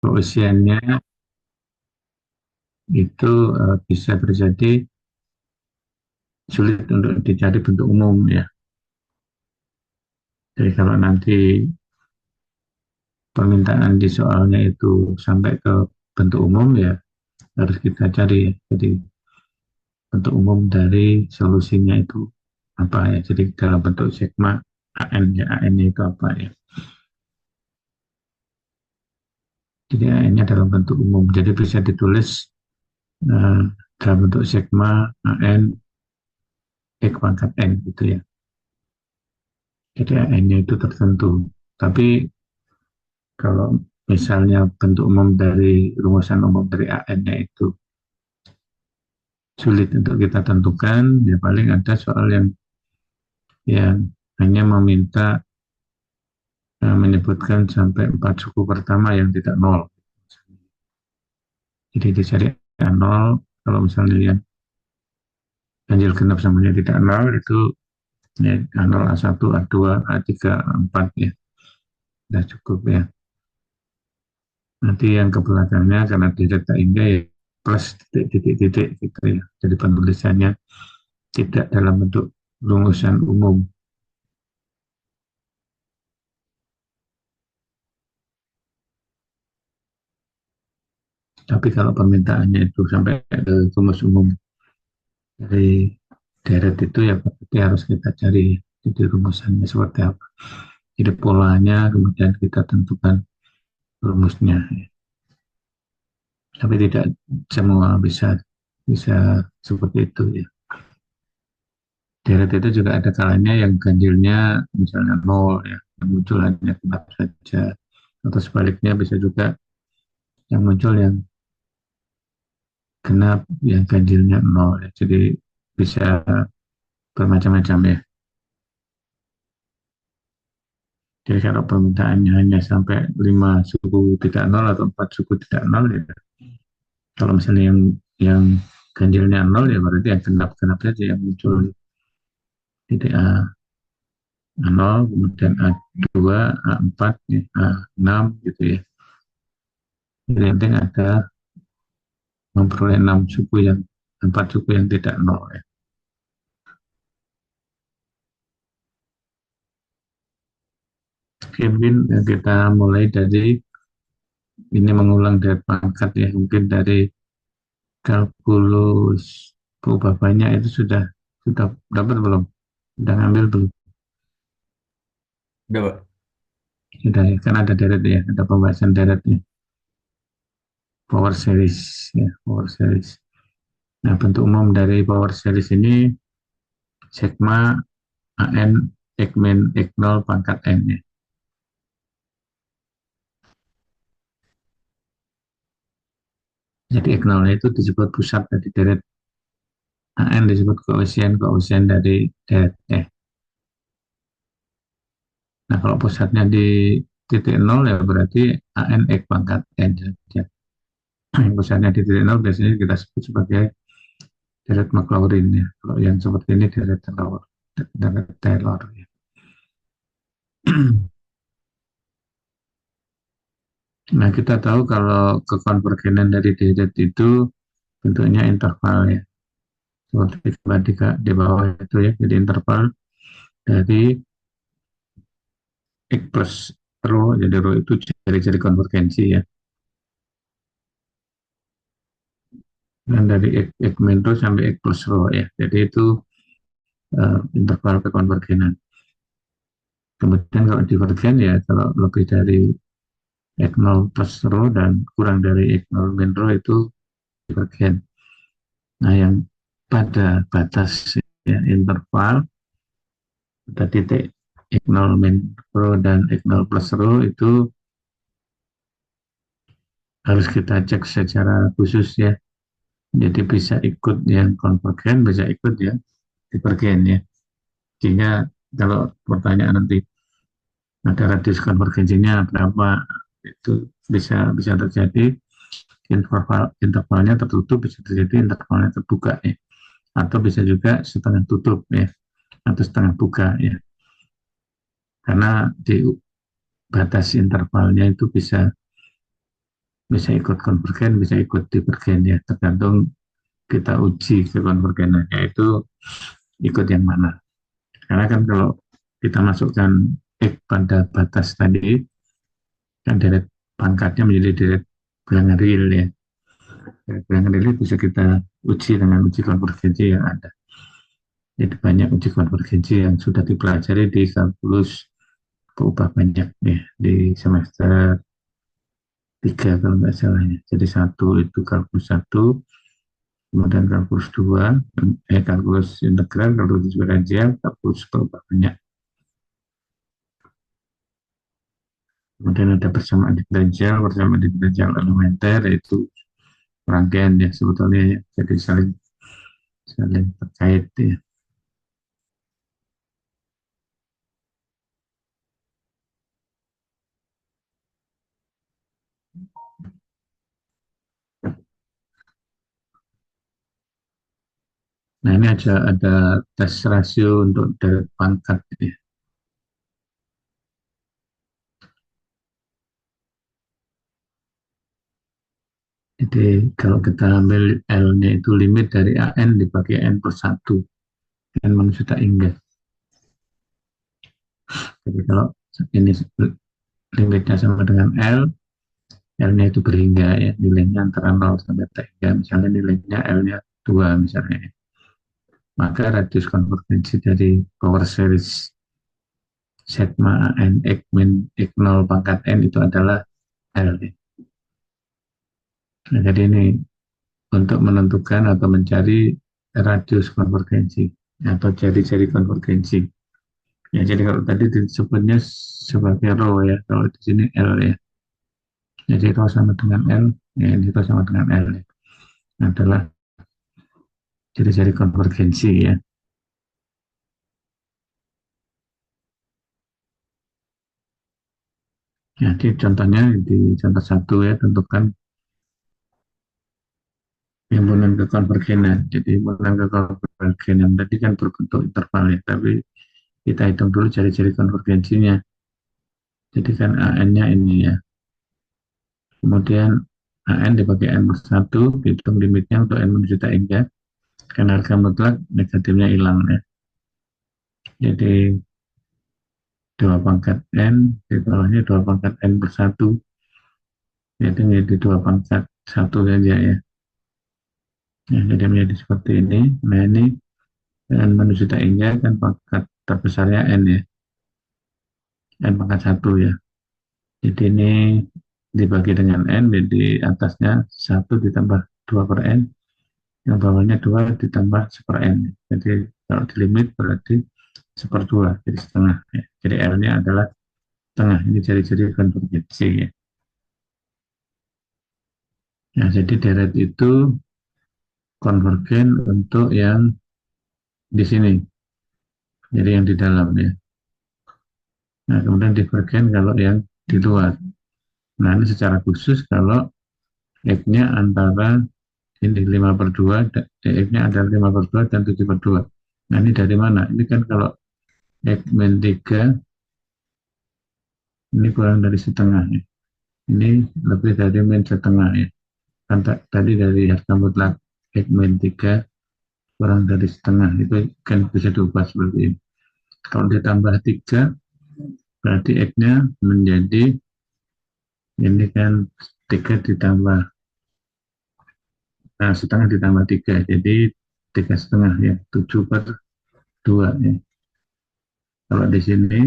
Koefisiennya itu bisa terjadi sulit untuk dicari bentuk umum ya. Jadi kalau nanti permintaan di soalnya itu sampai ke bentuk umum ya harus kita cari ya. Jadi bentuk umum dari solusinya itu apa ya. Jadi dalam bentuk sigma AN ya, AN itu apa ya. Jadi AN-nya dalam bentuk umum. Jadi bisa ditulis eh, dalam bentuk sigma AN X pangkat N gitu ya. Jadi AN-nya itu tertentu. Tapi kalau misalnya bentuk umum dari rumusan umum dari AN-nya itu sulit untuk kita tentukan, ya paling ada soal yang hanya meminta menyebutkan sampai 4 suku pertama yang tidak nol. Jadi dicari nol, kalau misalnya yang ganjil genap samanya tidak nol, itu ya, A0, A1, A2, A3, A4 ya, sudah cukup ya. Nanti yang ke belakangnya karena tidak hingga ya plus titik-titik gitu ya. Jadi penulisannya tidak dalam bentuk rumusan umum. Tapi kalau permintaannya itu sampai ke rumus umum dari deret itu ya berarti harus kita cari jadi rumusannya seperti apa. Jadi polanya kemudian kita tentukan rumusnya. Tapi tidak semua bisa bisa seperti itu ya. Deret itu juga ada kalanya yang ganjilnya misalnya nol ya, yang muncul hanya genap saja. Atau sebaliknya bisa juga yang muncul yang genap, yang ganjilnya nol ya. Jadi bisa bermacam-macam ya. Jadi kalau permintaannya hanya sampai 5 suku tidak nol atau 4 suku tidak nol ya. Kalau misalnya yang ganjilnya nol ya berarti yang genap-genap saja yang muncul. Titik A0, kemudian A2, A4, ya, A6 gitu ya. Jadi yang penting ada memperoleh 6 suku yang 4 suku yang tidak nol ya. Oke, mungkin kita mulai dari ini mengulang dari pangkat ya, mungkin dari kalkulus berubah banyak itu sudah dapat belum? Sudah ngambil belum? Udah, Pak. Sudah ya, kan ada deret ya, ada pembahasan deretnya. Power series ya, power series. Nah, bentuk umum dari power series ini sigma AN X min X0 pangkat N ya. Jadi X0 itu disebut pusat dari deret, AN disebut koefisien dari deret eh. Nah, kalau pusatnya di titik nol ya berarti AN X pangkat N saja. Pusatnya di titik nol biasanya kita sebut sebagai deret Maclaurin ya. Kalau yang seperti ini deret Taylor, deret Taylor ya. Nah, kita tahu kalau kekonvergenan dari deret itu bentuknya interval ya. Seperti di bawah itu ya. Jadi interval dari X plus rho, jadi rho itu ciri-ciri konvergensi ya. Dan dari X min rho sampai X plus rho ya. Jadi itu interval kekonvergenan. Kemudian kalau divergen ya kalau lebih dari X0 plus rho dan kurang dari X0 min rho itu divergen. Nah yang pada batas ya, interval pada titik X0 min rho dan X0 plus rho itu harus kita cek secara khusus ya. Jadi bisa ikut yang konvergen, bisa ikut yang divergen ya. Sehingga kalau pertanyaan nanti ada radius konvergensinya berapa, itu bisa bisa terjadi intervalnya tertutup, bisa terjadi intervalnya terbuka ya, atau bisa juga setengah tutup ya, atau setengah buka ya, karena di batas intervalnya itu bisa bisa ikut konvergen, bisa ikut divergen ya, tergantung kita uji ke konvergenannya itu ikut yang mana. Karena kan kalau kita masukkan X pada batas tadi, kan deret pangkatnya menjadi deret bilangan real ya. Deret bilangan real bisa kita uji dengan uji konvergensi yang ada. Jadi banyak uji konvergensi yang sudah dipelajari di kalkulus berubah banyak ya di semester 3 kalau nggak salah ya. Jadi satu itu kalkulus satu, kemudian kalkulus dua, kalkulus integral, kalkulus diferensial, kalkulus berubah banyak. Kemudian ada persamaan diferensial elementer, yaitu rangkaian ya sebetulnya ya. Jadi saling saling terkait ya. Nah ini ada tes rasio untuk deret pangkat ya. Jadi kalau kita ambil L-nya itu limit dari AN dibagi N per 1, N manusia tak hingga. Jadi kalau ini limitnya sama dengan L, L-nya itu berhingga ya, nilainya antara 0 sampai tak hingga, misalnya nilainya L-nya 2 misalnya. Maka radius konvergensi dari power series sigma n x min x 0 pangkat n itu adalah L. Nah, jadi ini untuk menentukan atau mencari radius konvergensi atau jari-jari konvergensi. Ya, jadi kalau tadi disebutnya sebagai rho ya, kalau di sini L ya. Jadi rho sama dengan L, ya ini rho sama dengan L ya. Adalah jari-jari konvergensi ya. Jadi contohnya di contoh satu ya, tentukan himpunan kekonvergenan. Jadi himpunan kekonvergenan tadi kan berbentuk interval ya, tapi kita hitung dulu jari-jari konvergensinya. Jadi kan AN-nya ini ya. Kemudian AN dibagi N per 1, hitung limitnya untuk N menuju tak hingga. Karena harga mutlak negatifnya hilang ya. Jadi 2 pangkat N, di bawahnya 2 pangkat N per 1. Jadi menjadi 2 pangkat 1 saja ya. Ya, jadi menjadi seperti ini. Nah ini N menuju tak hingga kan pangkat terbesarnya N ya. N pangkat 1 ya. Jadi ini dibagi dengan N, jadi atasnya 1 ditambah 2 per N, yang bawahnya 2 ditambah 1 per N. Jadi kalau di limit berarti 1/2, jadi setengah. Ya. Jadi R-nya adalah setengah. Ini ciri-ciri konvergensi. Ya. Nah, jadi deret itu konvergen untuk yang di sini, jadi yang di dalam ya. Nah, kemudian divergen kalau yang di luar. Nah, ini secara khusus kalau X-nya antara ini 5/2, X-nya ada 5/2 dan 7/2. Nah ini dari mana? Ini kan kalau X min 3 ini kurang dari setengah ya. Ini lebih dari min setengah ya. Kan tadi dari harga mutlak X min 3 kurang dari setengah, itu kan bisa diubah seperti ini. Kalau ditambah 3 berarti X-nya menjadi ini kan 3 ditambah, nah setengah ditambah 3, jadi 3,5 ya, 7/2 ya. Kalau di sini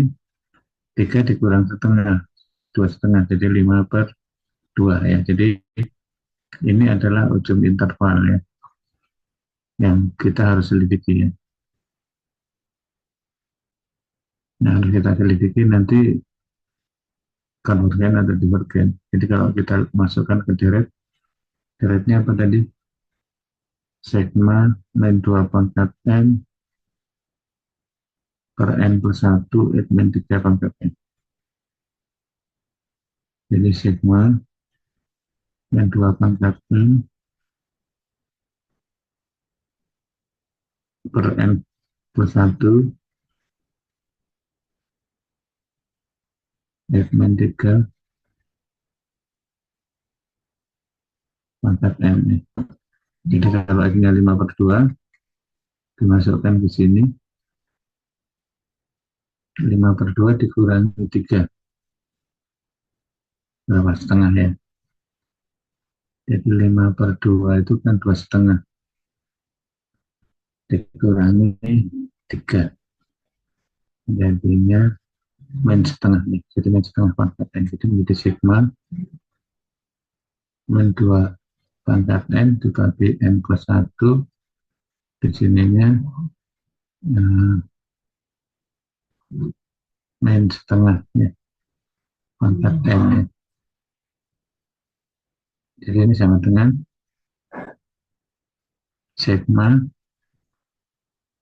3 dikurang setengah, 2,5, jadi 5/2 ya. Jadi ini adalah ujung interval ya, yang kita harus selidiki ya. Nah, harus kita selidiki nanti konvergen atau divergen. Jadi kalau kita masukkan ke deret, deretnya apa tadi? Sigma min 2 pangkat N per N plus 1 X min 3 pangkat N. Jadi sigma min 2 pangkat N per N plus 1 X min 3 pangkat N nih. Jadi kalau X-nya 5/2 dimasukkan ke sini, 5/2 dikurangi 3, berapa setengah ya? Jadi 5/2 itu kan 2,5, dikurangi 3, jadinya min setengah nih. Jadi min setengah pangkat N, jadi menjadi sigma min 2 pangkat N dibagi N plus 1, di sininya eh, min setengah ya, pangkat N ya. Jadi ini sama dengan sigma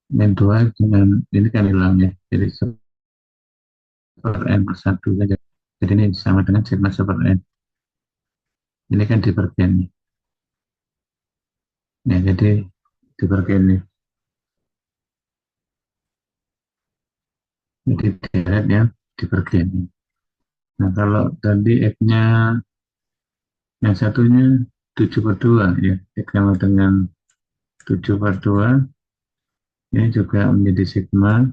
min 2 dengan ini kan hilang ya, jadi per N plus 1 saja. Jadi ini sama dengan sigma per N. Ini kan divergen nih. Ya, jadi divergen nih. Jadi deret yang divergen nih. Nah, kalau tadi X-nya yang satunya 7/2 ya, X sama dengan 7/2, ini juga menjadi sigma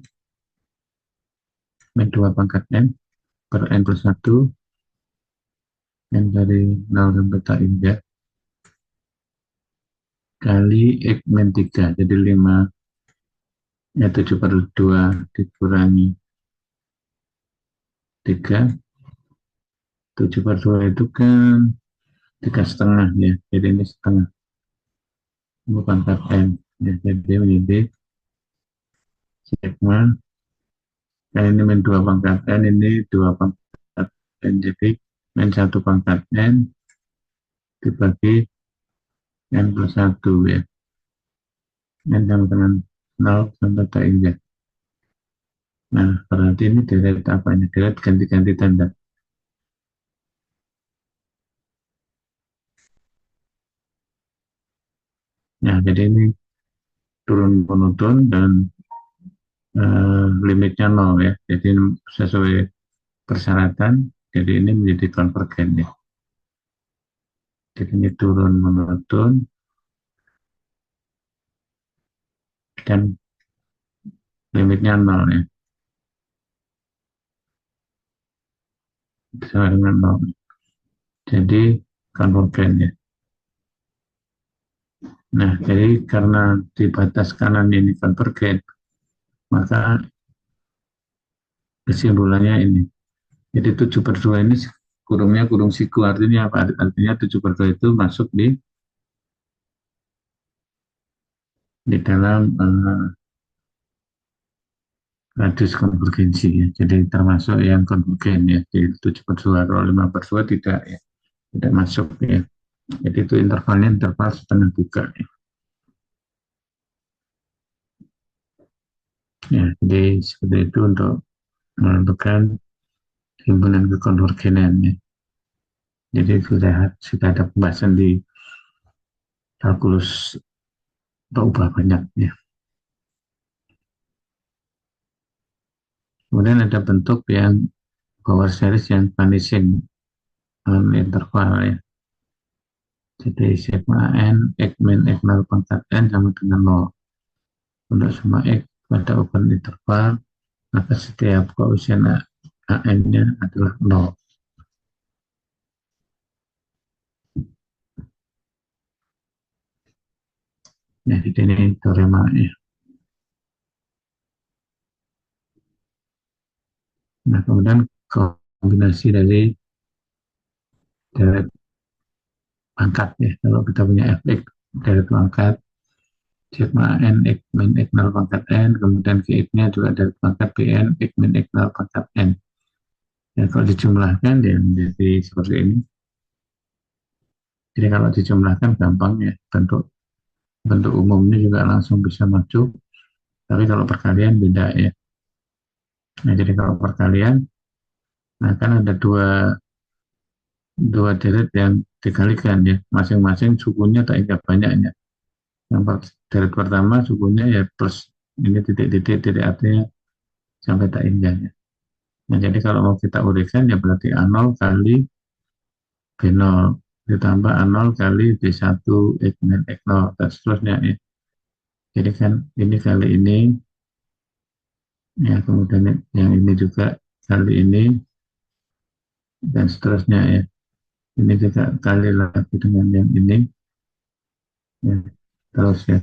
min 2 pangkat N per N plus 1, N dari 0 sampai tak hingga, kali X min 3, jadi 5, ya 7/2 dikurangi 3, 7/2 itu kan 3,5 ya, jadi ini setengah, ini pangkat N ya, jadi menjadi sigma, kan ini min 2 pangkat N, ini 2 pangkat N, jadi min 1 pangkat N dibagi N plus 1 ya, N sama dengan 0 sampai tak hingga. Nah, berarti ini deret apa ini? Deret ganti-ganti tanda. Nah, jadi ini turun monoton dan limitnya 0 ya. Jadi sesuai persyaratan, jadi ini menjadi konvergen ya. Jadi ini turun monoton dan limitnya 0 ya. Sama dengan 0. Jadi konvergen ya. Nah, jadi karena di batas kanan ini konvergen, maka kesimpulannya ini. Jadi 7/2 ini kurungnya kurung siku, artinya apa? Artinya 7/2 itu masuk di dalam radius konvergensi ya. Jadi termasuk yang konvergen ya. Jadi 7/2, kalau 5/2 tidak ya, tidak masuk ya. Jadi itu intervalnya interval setengah buka ya. Ya, jadi seperti itu untuk menentukan himpunan kekonvergenan ya. Jadi sudah ada pembahasan di kalkulus atau ubah banyak ya. Kemudian ada bentuk yang power series yang vanishing interval ya. Jadi sigma n x min x 0 pangkat n sama dengan 0. Untuk semua x pada open interval, maka setiap koefisien an-nya adalah 0. Ya, jadi ini teorema ya. Nah, kemudian kombinasi dari deret pangkat ya. Kalau kita punya fx deret pangkat sigma n x min x 0 pangkat n, kemudian gx-nya juga deret pangkat bn x min x 0 pangkat n. Ya, kalau dijumlahkan ya menjadi seperti ini. Jadi kalau dijumlahkan gampang ya, bentuk bentuk umumnya juga langsung bisa maju. Tapi kalau perkalian beda ya. Nah, jadi kalau perkalian, nah kan ada dua deret yang dikalikan ya, masing-masing sukunya tak hingga banyaknya. Yang deret pertama sukunya ya plus ini titik-titik, titik artinya sampai tak hingganya. Nah, jadi kalau mau kita uraikan ya berarti A0 kali B0 ditambah A0 kali B1 X min X0 dan seterusnya ya. Jadi kan ini kali ini ya, kemudian yang ini juga kali ini dan seterusnya ya. Ini juga kali lagi dengan yang ini ya, terus ya.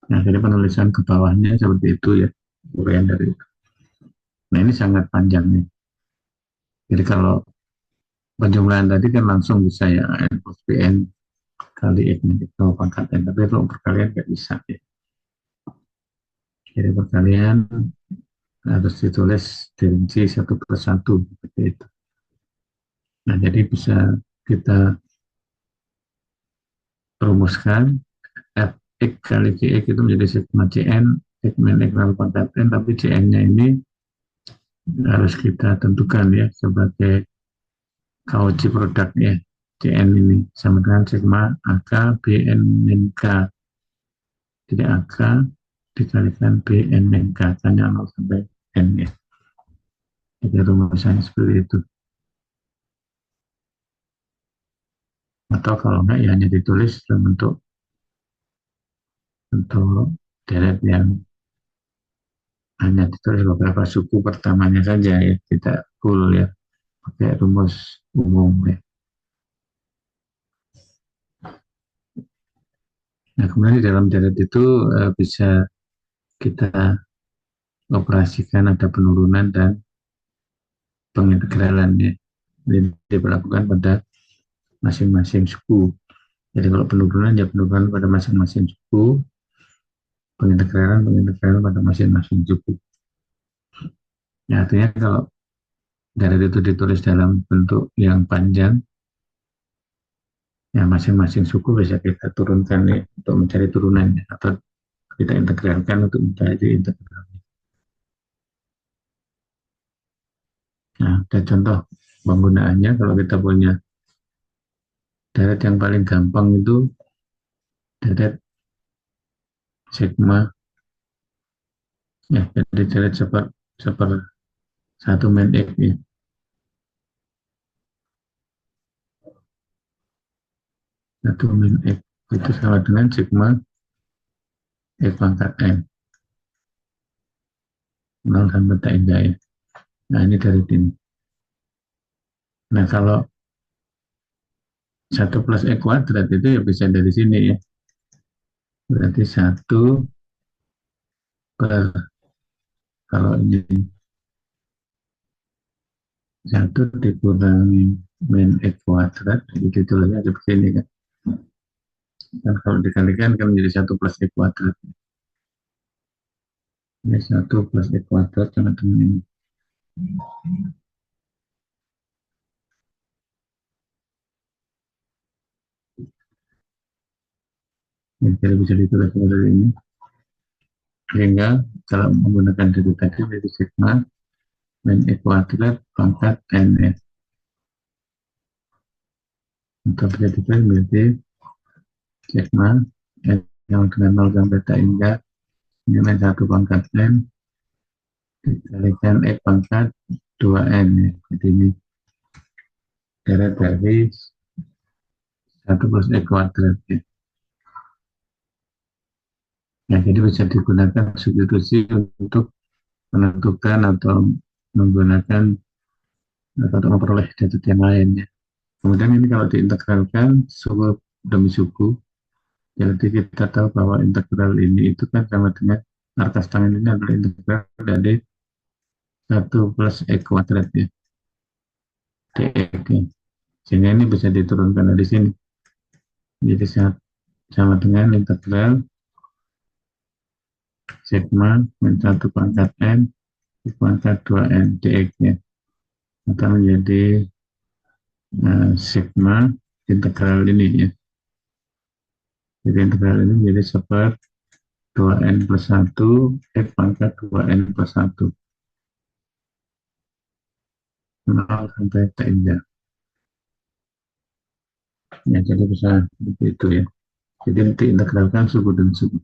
Nah, jadi penulisan ke bawahnya seperti itu ya, uraian dari itu. Nah, ini sangat panjang nih. Jadi kalau penjumlahan tadi kan langsung bisa ya, N plus BN kali X min X pangkat N. Tapi kalau perkalian nggak bisa ya. Jadi perkalian harus ditulis dirinci satu persatu seperti itu. Nah, jadi bisa kita rumuskan Fx kali Gx itu menjadi sigma Cn X min X pangkat N, tapi Cn-nya ini harus kita tentukan ya sebagai KOC produk ya. Cn ini sama dengan sigma AK Bn min K. Jadi AK dikalikan Bn min K, hanya 0 sampai N ya. Jadi rumusannya seperti itu. Atau kalau enggak ya hanya ditulis dalam bentuk deret yang hanya ditulis beberapa suku pertamanya saja ya, tidak full ya, pakai rumus umum ya. Nah, kemudian di dalam deret itu bisa kita operasikan ada penurunan dan pengintegralan ya. Ini diberlakukan pada masing-masing suku. Jadi kalau penurunan ya penurunan pada masing-masing suku, pengintegralan pada masing-masing suku. Ya, artinya kalau deret itu ditulis dalam bentuk yang panjang, ya masing-masing suku bisa kita turunkan ya, untuk mencari turunannya atau kita integralkan untuk mencari integralnya. Nah, ada contoh penggunaannya kalau kita punya deret yang paling gampang itu deret sigma ya, jadi deret seper satu min X ya. Satu min X itu sama dengan sigma X pangkat N 0 sampai tak indah ya. Nah, ini dari ini. Nah, kalau 1 plus X kuadrat itu ya bisa dari sini ya. Berarti 1 per, kalau ini 1 dikurangi min X kuadrat, jadi ditulisnya seperti ini kan. Dan kalau dikalikan kan menjadi 1 plus X kuadrat. Ini 1 plus X kuadrat sama dengan ini. Ya, jadi bisa ditulis seperti ini. Sehingga kalau menggunakan dari tadi, dari sigma min X kuadrat pangkat N ya. Untuk bisa ditulis menjadi sigma N yang dengan 0 sampai tak hingga nilai 1 pangkat N dikalikan X pangkat 2N ya. Jadi ini deret dari 1 plus X kuadrat ya. Ya, jadi bisa digunakan substitusi untuk menentukan atau menggunakan atau memperoleh data yang lainnya. Kemudian ini kalau diintegralkan suku demi suku, jadi kita tahu bahwa integral ini itu kan sama dengan markas tangan ini adalah integral dari 1 plus X kuadrat ya, dx ya. Sehingga ini bisa diturunkan dari sini. Jadi sama dengan integral sigma min 1 pangkat N pangkat 2N dx ya. Akan menjadi sigma integral ini ya. Jadi integral ini menjadi seper 2N plus 1 X pangkat 2N plus 1 0 sampai T injak. Ya, jadi bisa begitu ya. Jadi diintegralkan suku dan suku.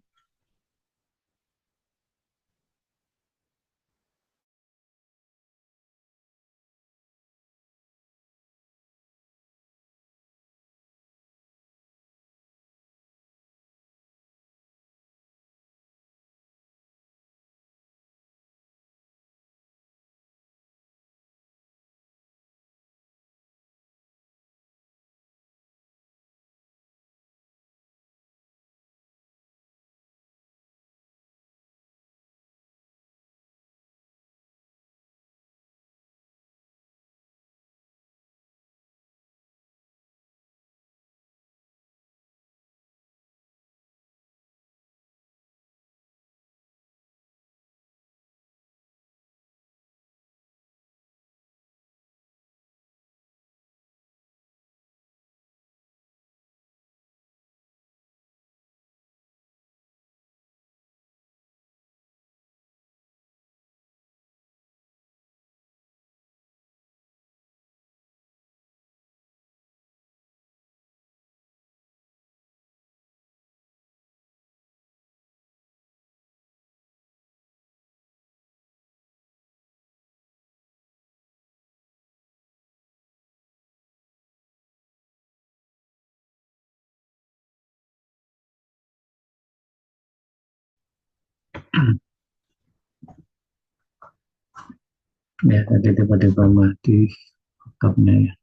Ya, tadi tiba-tiba mati laptopnya ya.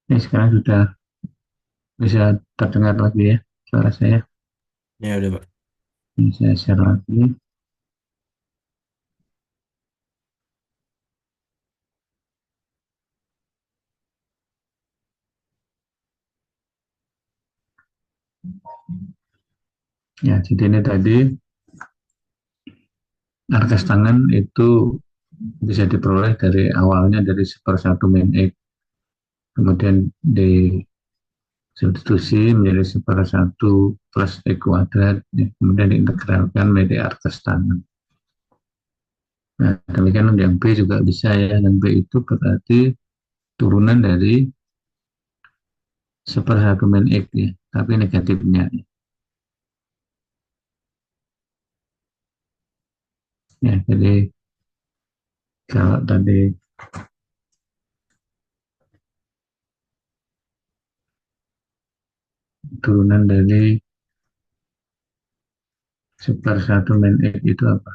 Ini sekarang sudah bisa terdengar lagi ya suara saya. Ya udah Pak. Ini saya share lagi. Ya, jadi ini tadi artes tangan itu bisa diperoleh dari awalnya dari sepersatu min X, kemudian disubstitusi menjadi sepersatu plus X kuadrat, ya, kemudian diintegralkan menjadi artes tangan. Nah, demikian yang B juga bisa ya, yang B itu berarti turunan dari sepersatu min X ya, tapi negatifnya. Ya, jadi kalau tadi turunan dari sepersatu min X itu apa?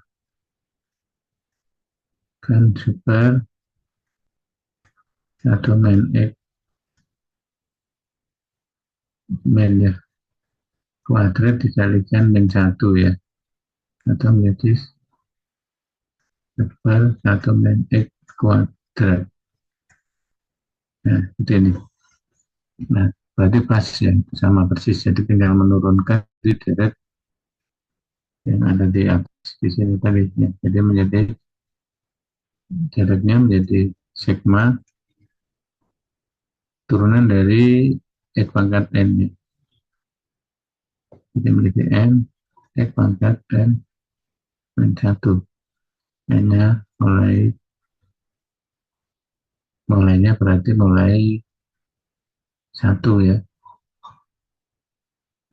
Kan super satu min X min ya, kuadrat dikalikan min satu ya, atau menjadi super satu min X kuadrat. Nah, itu ini. Nah, berarti pas ya, sama persis. Jadi tinggal menurunkan di deret yang ada di atas di sini tadi ya. Jadi menjadi deretnya menjadi sigma turunan dari X pangkat N ya. Jadi menjadi N X pangkat N min satu. N-nya mulainya berarti mulai satu ya,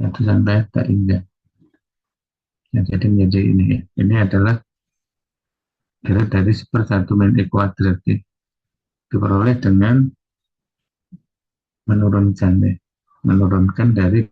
satu sampai tak hingga. Ya, jadi menjadi ini ya. Ini adalah deret dari sepersatu min X kuadrat ya. Diperoleh dengan menurunkan ya. Menurunkan dari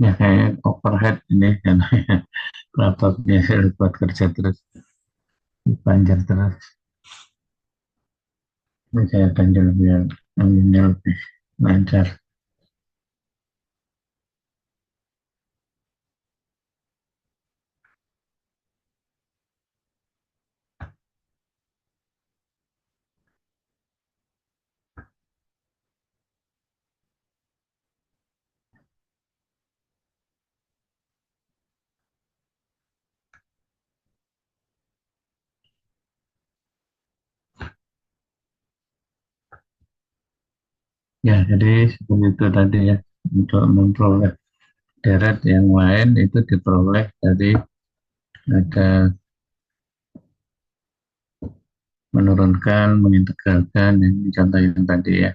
ya kayak overhead ini kan laptopnya buat kerja terus dipanjang terus. Ini saya ganjel biar anginnya lebih lancar. Ya, jadi seperti itu tadi ya. Untuk memperoleh deret yang lain itu diperoleh dari ada menurunkan, mengintegralkan, yang contoh yang tadi ya.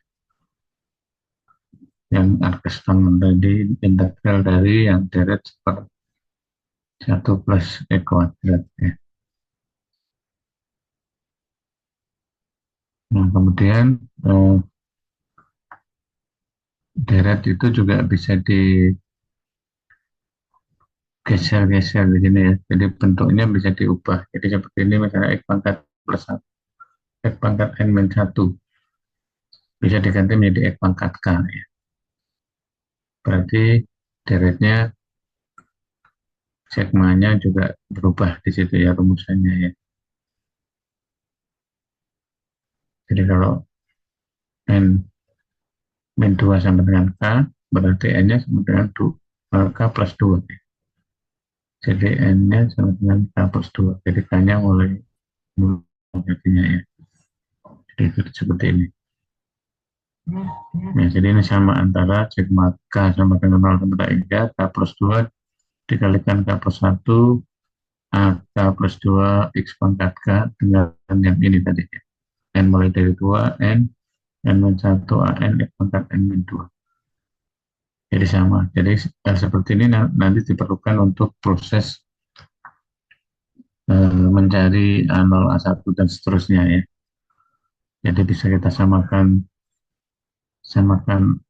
yang arkeston tadi integral dari yang deret seper 1 plus E kuadrat ya. Nah kemudian deret itu juga bisa digeser-geser di sini ya. Jadi bentuknya bisa diubah. Jadi seperti ini misalnya X pangkat plus 1, X pangkat N min 1 bisa diganti menjadi X pangkat K ya. Berarti deretnya sigmanya juga berubah di situ ya rumusannya ya. Jadi kalau N min 2 sama dengan K, berarti N-nya sama dengan K plus 2. Jadi N-nya sama dengan K plus 2. Jadi K-nya mulai jadinya ya. Jadi seperti ini. Ya, jadi ini sama antara sigma K sama dengan 0 sampai 3, K plus 2 dikalikan K plus 1, AK plus 2, X pangkat K dengan yang ini tadi. N mulai dari 2, N min 1, AN, X pangkat N min 2. Jadi sama. Jadi seperti ini nanti diperlukan untuk proses mencari A0, A1 dan seterusnya ya. Jadi bisa kita samakan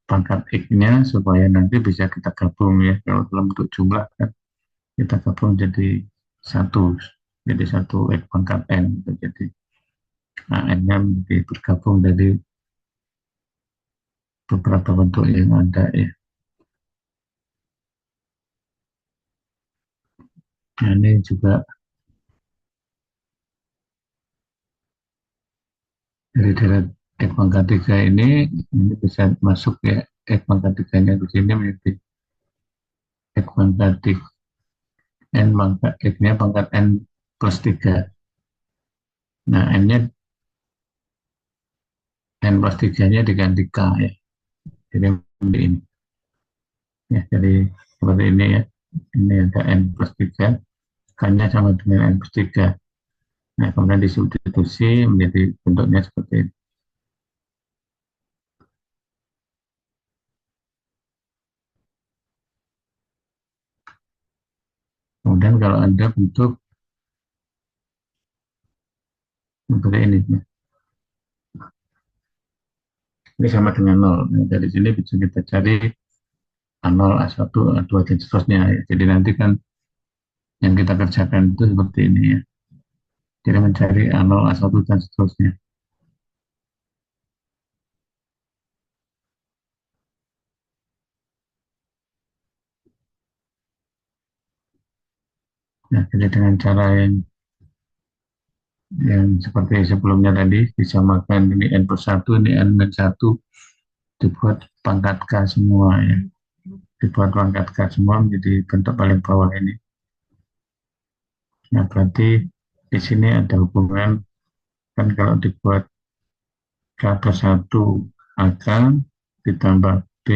pangkat X-nya supaya nanti bisa kita gabung ya. Kalau dalam bentuk jumlah kan kita gabung jadi satu. Jadi satu X pangkat N. Jadi AN-nya menjadi bergabung dari beberapa bentuk yang ada ya. Nah, ini juga dari deret X pangkat 3 ini bisa masuk ya. X pangkat 3-nya di sini menjadi X pangkat 3 N pangkat X-nya pangkat N plus 3. Nah, N-nya N plus 3-nya diganti K ya. Jadi ini. Ya, jadi seperti ini ya. Ini ada N plus 3. K-nya sama dengan N plus 3. Nah, kemudian disubstitusi menjadi bentuknya seperti ini. Kemudian kalau Anda bentuk seperti ini ya. Ini sama dengan 0. Nah, dari sini bisa kita cari A0, A1, A2, dan seterusnya. Ya. Jadi nanti kan yang kita kerjakan itu seperti ini ya. Jadi mencari A0, A1, dan seterusnya. Nah, jadi dengan cara yang seperti sebelumnya tadi, disamakan ini N plus 1, ini N min 1, dibuat pangkat K semua ya. Dibuat pangkat K semua menjadi bentuk paling bawah ini. Nah, berarti di sini ada hubungan, kan kalau dibuat K plus 1 AK ditambah B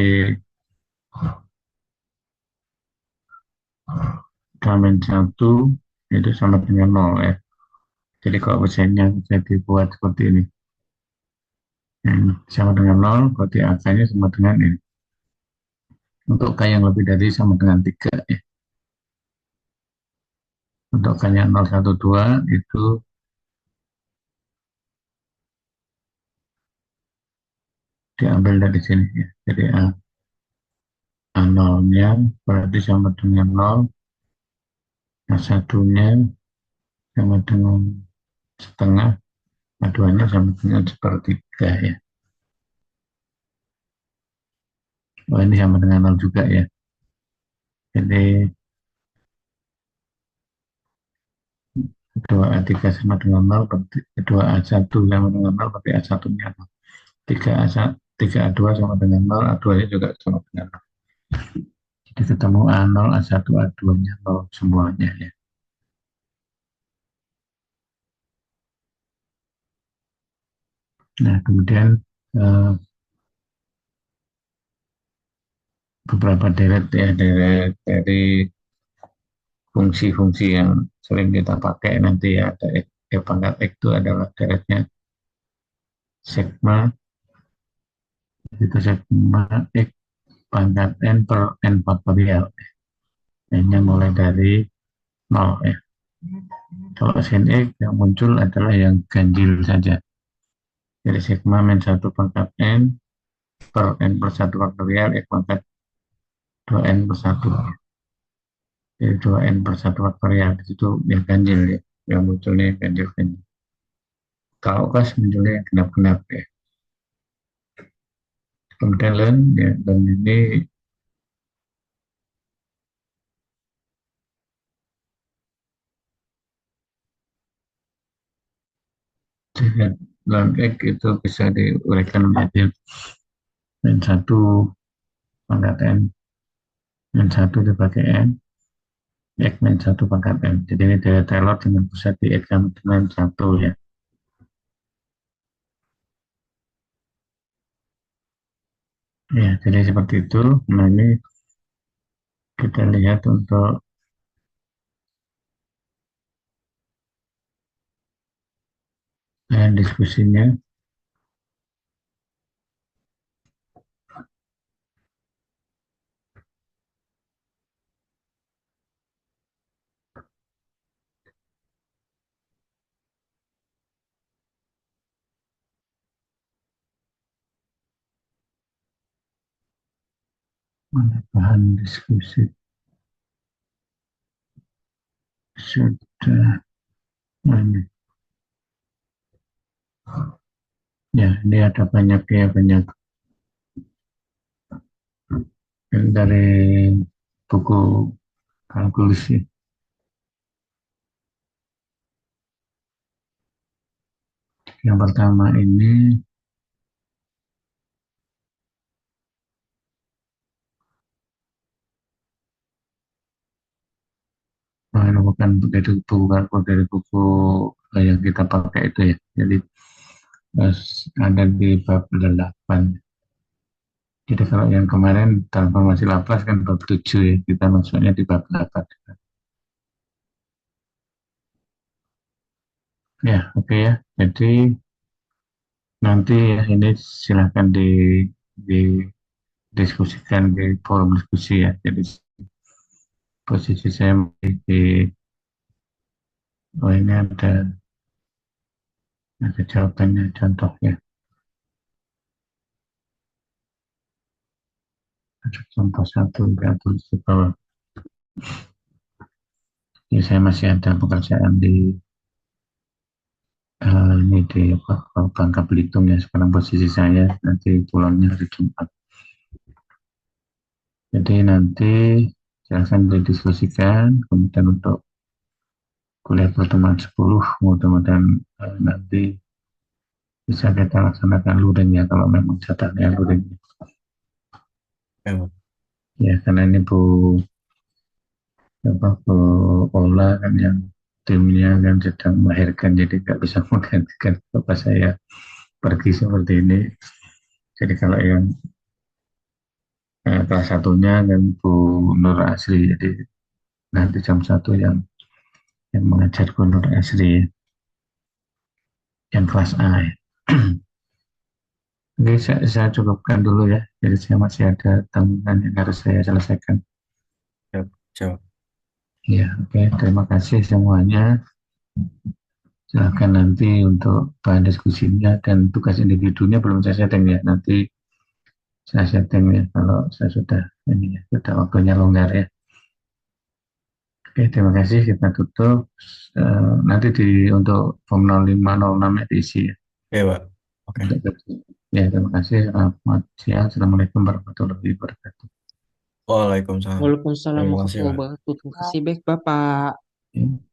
K min 1 itu sama dengan 0 ya. Jadi kalau misalnya bisa dibuat seperti ini. Yang sama dengan 0, berarti AK-nya sama dengan ini. Untuk K yang lebih dari sama dengan 3 ya. Untuk K yang 012 itu diambil dari sini ya. Jadi A0-nya berarti sama dengan 0, A1-nya sama dengan setengah, A2-nya sama dengan sepertiga ya. Oh ini sama dengan 0 juga ya. Jadi 2A3 sama dengan 0, berarti 2A1 sama dengan 0, berarti A1-nya 0. 3A2 sama dengan 0, A2-nya juga sama dengan 0. Jadi ketemu A0, A1, A2-nya 0 semuanya ya. Nah, kemudian beberapa deret ya, deret dari fungsi-fungsi yang sering kita pakai nanti ya. Ada pangkat X itu adalah deretnya sigma, itu sigma X pangkat N per N faktorial. N-nya mulai dari 0 ya. Kalau sin X yang muncul adalah yang ganjil saja. Jadi sigma min 1 pangkat N per N per 1 faktorial X pangkat 2N per 1. Jadi 2N per 1 faktorial. Itu yang ganjil ya. Yang munculnya yang ganjil-ganjil. Kalau pas munculnya yang genap-genap ya. Kemudian learn ya, dan ini learn X itu bisa diuraikan menjadi min 1 pangkat N, min 1 dibagi N, X min 1 pangkat N. Jadi ini dari Taylor dengan pusat di X dengan 1 ya. Ya, jadi seperti itu. Nah, ini kita lihat untuk diskusinya. Mana bahan diskusi sudah ini. Ya, ini ada banyak ya, banyak yang dari buku kalkulus ya. Yang pertama ini bukan dari buku yang kita pakai itu ya. Jadi ada di bab 8. Jadi kalau yang kemarin transformasi Laplace kan bab 7 ya. Kita masuknya di bab 8. Ya, oke ya. Jadi nanti ya, ini silahkan didiskusikan di forum diskusi ya. Jadi posisi saya di oh ini ada jawabannya contohnya. Ada contoh satu yang tulis di bawah. Jadi saya masih ada pekerjaan ini di Bangka Belitung ya. Sekarang posisi saya nanti pulangnya hari Jumat. Jadi nanti silahkan didiskusikan. Kemudian untuk kuliah pertemuan 10 mudah-mudahan nanti bisa kita laksanakan luring ya kalau memang jadwalnya luring. Ya karena ini Bu Ola kan yang timnya kan sedang melahirkan jadi nggak bisa menggantikan bapak saya pergi seperti ini. Jadi kalau yang kelas satunya kan Bu Nur Asri, jadi nanti jam 1 yang mengajar Bu Nur Asri yang kelas A ya. Oke, saya cukupkan dulu ya. Jadi saya masih ada tanggungan yang harus saya selesaikan. Siap. Ya, oke. Terima kasih semuanya. Silahkan nanti untuk bahan diskusinya dan tugas individunya belum saya setting ya. Nanti saya setting ya kalau saya sudah ini ya, sudah waktunya longgar ya. Oke, terima kasih. Kita tutup. Nanti untuk form 05, 06 ya diisi ya. Oke, Pak. Oke. Ya, terima kasih. Selamat siang. Assalamualaikum warahmatullahi wabarakatuh. Waalaikumsalam. Waalaikumsalam Terima kasih, warahmatullahi Pak. wabarakatuh. Terima kasih baik Bapak. Ya.